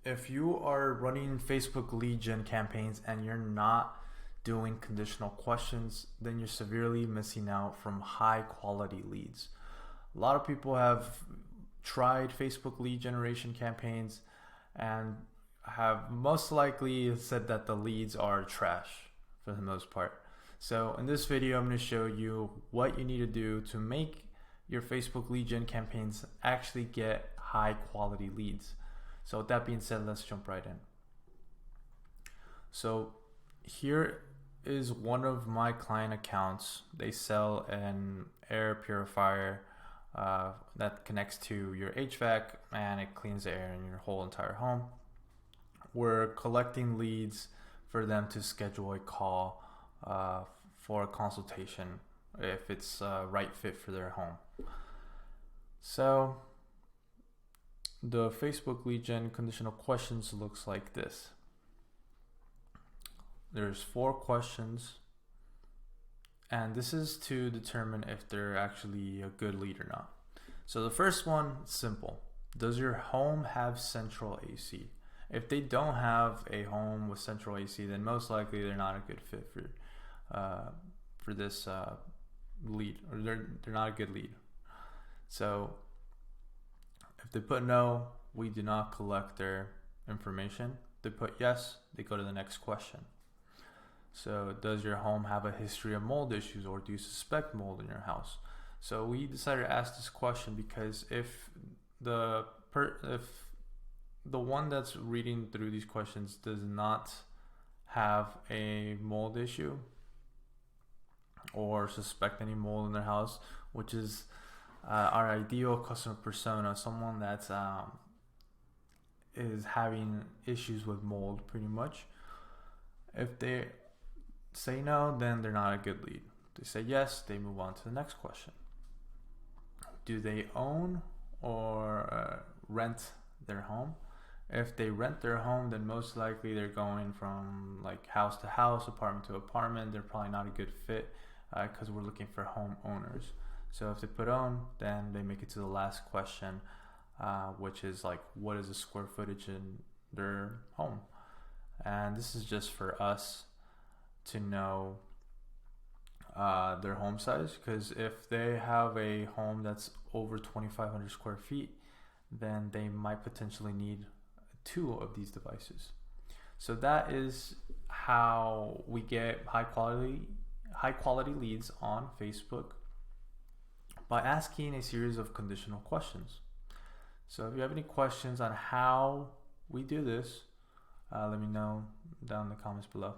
if you are running Facebook lead gen campaigns and you're not doing conditional questions, then you're severely missing out from high quality leads. A lot of people have tried Facebook lead generation campaigns and have most likely said that the leads are trash for the most part. So in this video, I'm going to show you what you need to do to make your Facebook lead gen campaigns actually get high quality leads. So with that being said, let's jump right in. So here is one of my client accounts. They sell an air purifier that connects to your HVAC and it cleans the air in your whole entire home. We're collecting leads for them to schedule a call for a consultation if it's right fit for their home. So the Facebook lead gen conditional questions looks like this. There's 4 questions, and this is to determine if they're actually a good lead or not. So the first one, simple. Does your home have central AC? If they don't have a home with central AC, then most likely they're not a good fit for this lead, or they're not a good lead. So if they put no, we do not collect their information. If they put yes, they go to the next question. So does your home have a history of mold issues, or do you suspect mold in your house? So we decided to ask this question because if the one that's reading through these questions does not have a mold issue or suspect any mold in their house, which is our ideal customer persona, someone that's is having issues with mold pretty much. If they say no, then they're not a good lead. If they say yes, they move on to the next question. Do they own or rent their home? If they rent their home, then most likely they're going from like house to house, apartment to apartment. They're probably not a good fit because we're looking for home owners. So if they put own, then they make it to the last question, which is like, what is the square footage in their home? And this is just for us to know their home size, because if they have a home that's over 2,500 square feet, then they might potentially need 2 of these devices. So that is how we get high quality leads on Facebook, by asking a series of conditional questions. So if you have any questions on how we do this, let me know down in the comments below.